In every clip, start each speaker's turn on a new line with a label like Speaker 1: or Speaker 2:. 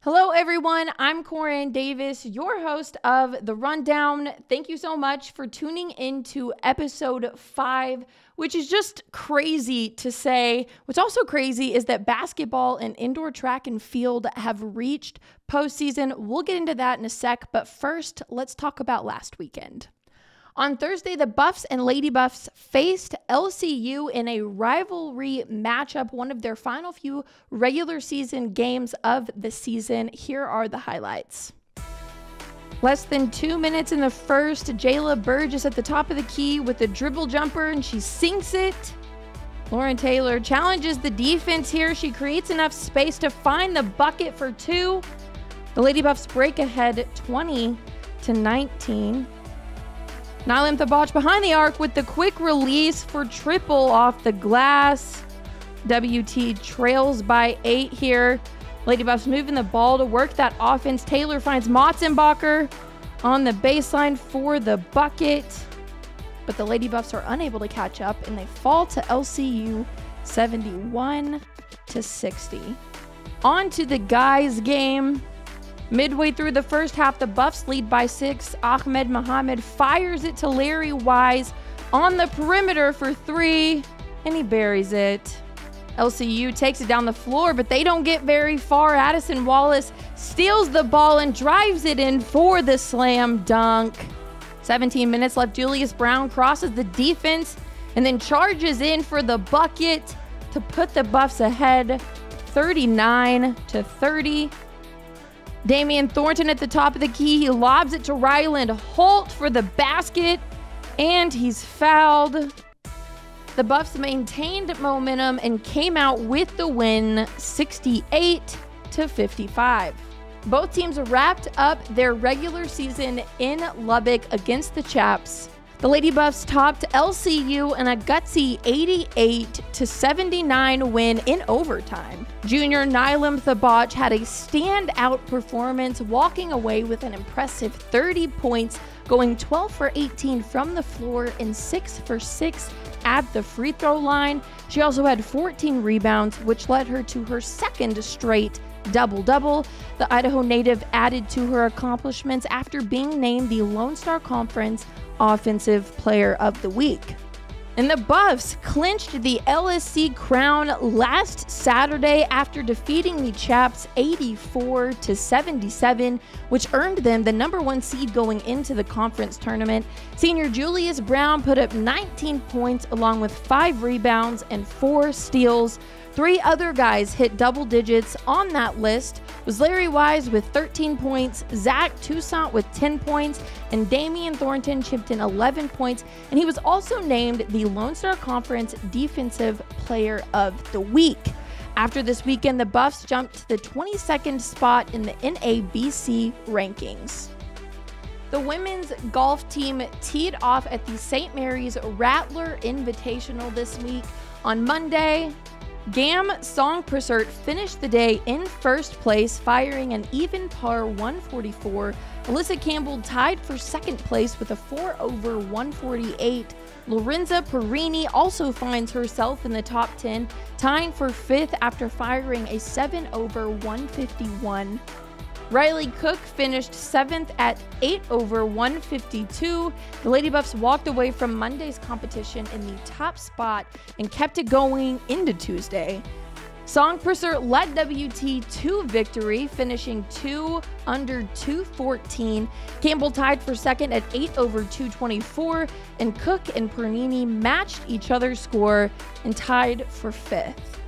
Speaker 1: Hello, everyone. I'm Corinne Davis, your host of The Rundown. Thank you so much for tuning into episode 5, which is just crazy to say. What's also crazy is that basketball and indoor track and field have reached postseason. We'll get into that in a sec, but first, let's talk about last weekend. On Thursday, the Buffs and Lady Buffs faced LCU in a rivalry matchup, one of their final few regular season games of the season. Here are the highlights. Less than 2 minutes in the first, Jayla Burgess at the top of the key with a dribble jumper, and she sinks it. Lauren Taylor challenges the defense here. She creates enough space to find the bucket for 2. The Lady Buffs break ahead 20-19. Nylam Thabach behind the arc with the quick release for triple off the glass. WT trails by 8 here. Lady Buffs moving the ball to work that offense. Taylor finds Motzenbacher on the baseline for the bucket. But the Lady Buffs are unable to catch up, and they fall to LCU 71-60. On to the guys' game. Midway through the first half, the Buffs lead by 6. Ahmed Mohamed fires it to Larry Wise on the perimeter for 3, and he buries it. LCU takes it down the floor, but they don't get very far. Addison Wallace steals the ball and drives it in for the slam dunk. 17 minutes left. Julius Brown crosses the defense and then charges in for the bucket to put the Buffs ahead 39-30. Damian Thornton at the top of the key. He lobs it to Ryland Holt for the basket, and he's fouled. The Buffs maintained momentum and came out with the win 68-55. Both teams wrapped up their regular season in Lubbock against the Chaps. The Lady Buffs topped LCU in a gutsy 88-79 win in overtime. Junior Nylam Thabach had a standout performance, walking away with an impressive 30 points, going 12 for 18 from the floor and 6 for 6 at the free throw line. She also had 14 rebounds, which led her to her second straight double-double. The Idaho native added to her accomplishments after being named the Lone Star Conference Offensive Player of the Week. And the Buffs clinched the LSC crown last Saturday after defeating the Chaps 84-77, which earned them the #1 seed going into the conference tournament. Senior Julius Brown put up 19 points along with 5 rebounds and 4 steals. 3 other guys hit double digits. On that list was Larry Wise with 13 points, Zach Toussaint with 10 points, and Damian Thornton chipped in 11 points, and he was also named the Lone Star Conference Defensive Player of the Week. After this weekend, the Buffs jumped to the 22nd spot in the NABC rankings. The women's golf team teed off at the St. Mary's Rattler Invitational this week. On Monday, Gam Songprasert finished the day in first place, firing an even par 144. Alyssa Campbell tied for second place with a 4-over 148. Lorenza Perini also finds herself in the top 10, tying for 5th after firing a 7-over 151. Riley Cook finished 7th at 8-over 152. The Lady Buffs walked away from Monday's competition in the top spot and kept it going into Tuesday. Songprasert led WT to victory, finishing 2 under 214. Campbell tied for second at 8-over 224, and Cook and Pernini matched each other's score and tied for 5th.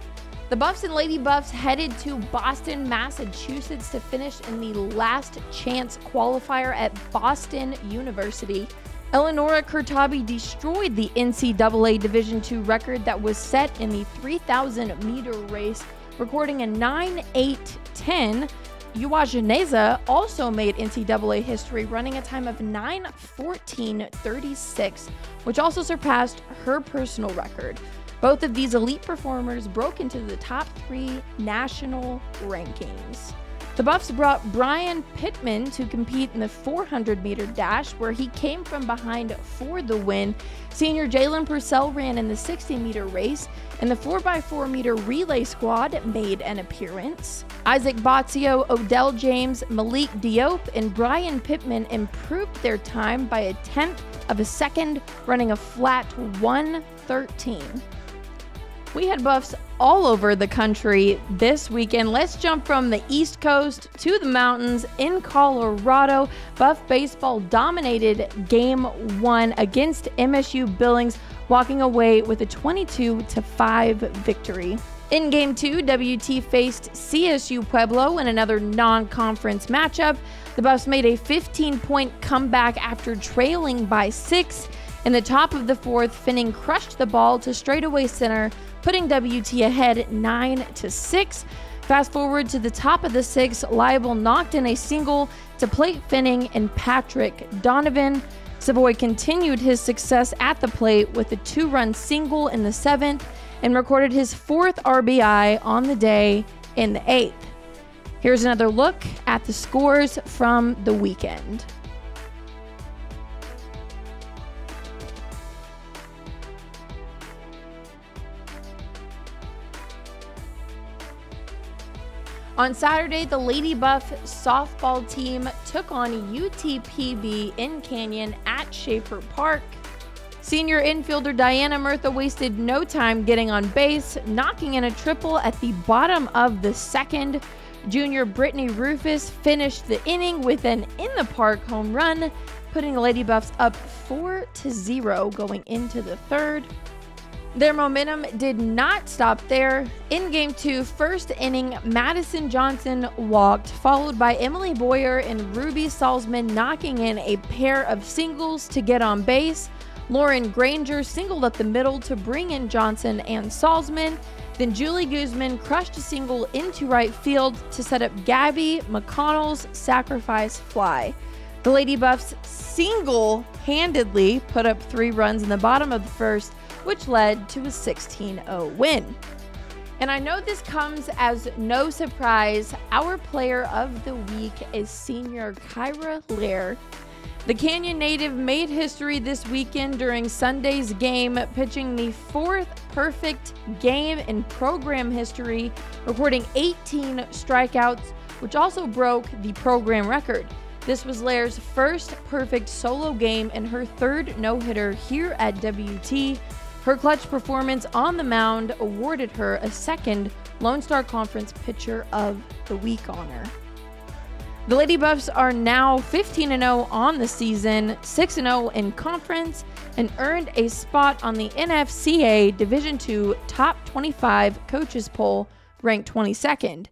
Speaker 1: The Buffs and Lady Buffs headed to Boston, Massachusetts to finish in the last chance qualifier at Boston University. Eleonora Kurtabi destroyed the NCAA Division II record that was set in the 3,000-meter race, recording a 9.810. Uwajaneza also made NCAA history, running a time of 9:14.36, which also surpassed her personal record. Both of these elite performers broke into the top 3 national rankings. The Buffs brought Brian Pittman to compete in the 400-meter dash, where he came from behind for the win. Senior Jalen Purcell ran in the 60-meter race, and the 4x4-meter relay squad made an appearance. Isaac Bozzio, Odell James, Malik Diop, and Brian Pittman improved their time by a tenth of a second, running a flat 1:13. We had Buffs all over the country this weekend. Let's jump from the East Coast to the mountains in Colorado. Buff baseball dominated Game 1 against MSU Billings, walking away with a 22-5 victory. In Game 2, WT faced CSU Pueblo in another non-conference matchup. The Buffs made a 15-point comeback after trailing by 6. In the top of the fourth, Finning crushed the ball to straightaway center, putting WT ahead 9-6. Fast forward to the top of the sixth, Leibel knocked in a single to plate Finning and Patrick Donovan. Savoy continued his success at the plate with a 2-run single in the seventh and recorded his 4th RBI on the day in the 8th. Here's another look at the scores from the weekend. On Saturday, the Lady Buff softball team took on UTPB in Canyon at Schaefer Park. Senior infielder Diana Murtha wasted no time getting on base, knocking in a triple at the bottom of the second. Junior Brittany Rufus finished the inning with an in-the-park home run, putting the Lady Buffs up 4-0 going into the third. Their momentum did not stop there. In Game 2, first inning, Madison Johnson walked, followed by Emily Boyer and Ruby Salzman knocking in a pair of singles to get on base. Lauren Granger singled up the middle to bring in Johnson and Salzman. Then Julie Guzman crushed a single into right field to set up Gabby McConnell's sacrifice fly. The Lady Buffs single-handedly put up 3 runs in the bottom of the first, which led to a 16-0 win. And I know this comes as no surprise. Our player of the week is senior Kyra Lair. The Canyon native made history this weekend during Sunday's game, pitching the 4th perfect game in program history, recording 18 strikeouts, which also broke the program record. This was Lair's first perfect solo game and her 3rd no-hitter here at WT. Her clutch performance on the mound awarded her a 2nd Lone Star Conference Pitcher of the Week honor. The Lady Buffs are now 15-0 on the season, 6-0 in conference, and earned a spot on the NFCA Division II Top 25 Coaches Poll, ranked 22nd.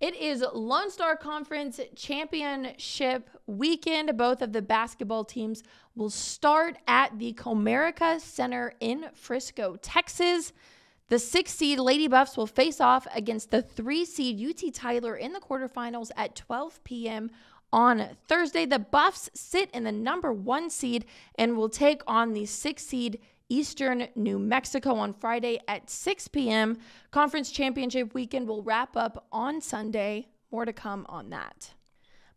Speaker 1: It is Lone Star Conference Championship weekend. Both of the basketball teams will start at the Comerica Center in Frisco, Texas. The 6th seed Lady Buffs will face off against the 3 seed UT Tyler in the quarterfinals at 12 p.m. on Thursday. The Buffs sit in the number 1 seed and will take on the 6th seed Eastern New Mexico on Friday at 6 p.m. Conference Championship weekend will wrap up on Sunday. More to come on that.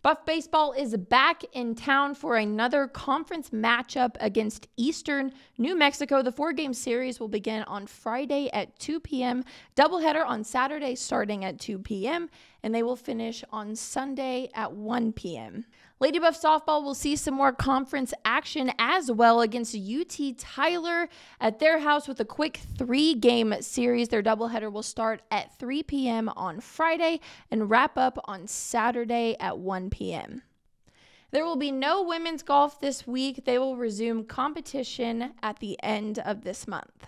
Speaker 1: Buff Baseball is back in town for another conference matchup against Eastern New Mexico. The 4-game series will begin on Friday at 2 p.m., doubleheader on Saturday starting at 2 p.m., and they will finish on Sunday at 1 p.m. Lady Buff softball will see some more conference action as well against UT Tyler at their house with a quick 3-game series. Their doubleheader will start at 3 p.m. on Friday and wrap up on Saturday at 1 p.m. There will be no women's golf this week. They will resume competition at the end of this month.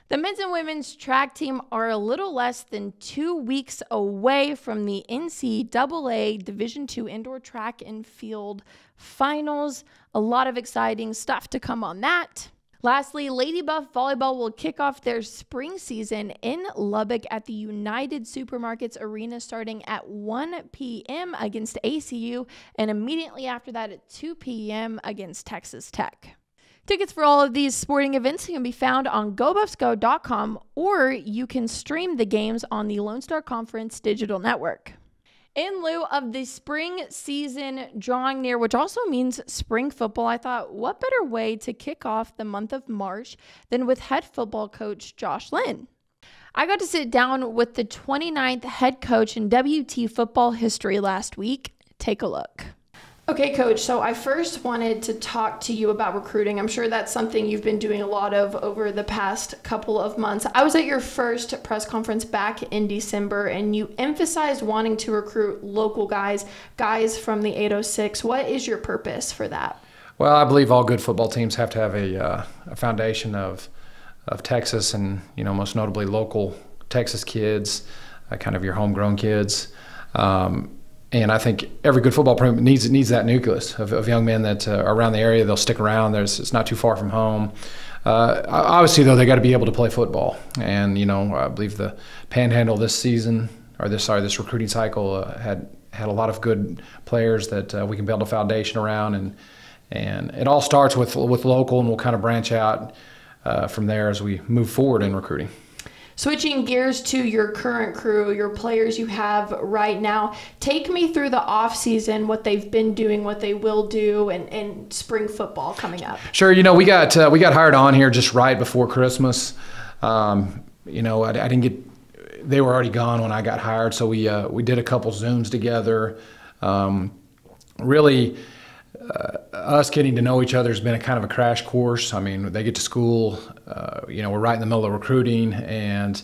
Speaker 1: The men's and women's track team are a little less than 2 weeks away from the NCAA Division II Indoor Track and Field Finals. A lot of exciting stuff to come on that. Lastly, Lady Buff Volleyball will kick off their spring season in Lubbock at the United Supermarkets Arena starting at 1 p.m. against ACU and immediately after that at 2 p.m. against Texas Tech. Tickets for all of these sporting events can be found on GoBuffsGo.com, or you can stream the games on the Lone Star Conference Digital Network. In lieu of the spring season drawing near, which also means spring football, I thought, what better way to kick off the month of March than with head football coach Josh Lynn? I got to sit down with the 29th head coach in WT football history last week. Take a look. Okay, Coach, so I first wanted to talk to you about recruiting. I'm sure that's something you've been doing a lot of over the past couple of months. I was at your first press conference back in December, and you emphasized wanting to recruit local guys from the 806. What is your purpose for that?
Speaker 2: Well, I believe all good football teams have to have a foundation of Texas and, most notably local Texas kids, kind of your homegrown kids. And I think every good football program needs that nucleus of young men that are around the area. They'll stick around. It's not too far from home. Obviously, though, they got to be able to play football. And I believe the Panhandle this season, this recruiting cycle, had a lot of good players that we can build a foundation around. And it all starts with local, and we'll kind of branch out from there as we move forward in recruiting.
Speaker 1: Switching gears to your current crew, your players you have right now, take me through the off season, what they've been doing, what they will do, and spring football coming up.
Speaker 2: Sure. We got hired on here just right before Christmas. I didn't get. They were already gone when I got hired, so we did a couple Zooms together. Really. Us getting to know each other has been a kind of a crash course. I mean, they get to school, we're right in the middle of recruiting, and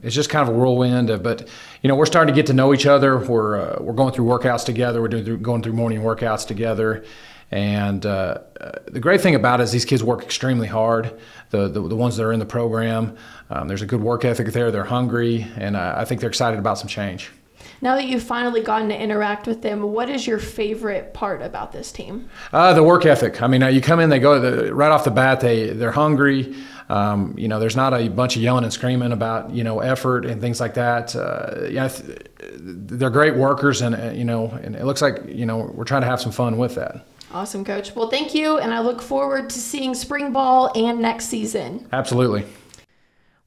Speaker 2: it's just kind of a whirlwind. But we're starting to get to know each other. We're going through workouts together. We're going through morning workouts together. And the great thing about it is these kids work extremely hard. The ones that are in the program, there's a good work ethic there. They're hungry, and I think they're excited about some change.
Speaker 1: Now that you've finally gotten to interact with them, what is your favorite part about this team?
Speaker 2: The work ethic. I mean, you come in, they go right off the bat. They're hungry. There's not a bunch of yelling and screaming about effort and things like that. They're great workers, and and it looks like we're trying to have some fun with that.
Speaker 1: Awesome, Coach. Well, thank you, and I look forward to seeing spring ball and next season.
Speaker 2: Absolutely.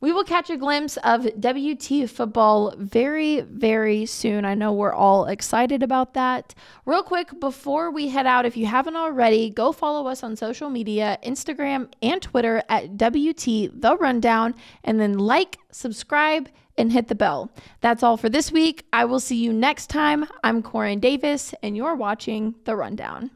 Speaker 1: We will catch a glimpse of WT football very, very soon. I know we're all excited about that. Real quick, before we head out, if you haven't already, go follow us on social media, Instagram and Twitter at WT The Rundown, and then like, subscribe, and hit the bell. That's all for this week. I will see you next time. I'm Corin Davis, and you're watching The Rundown.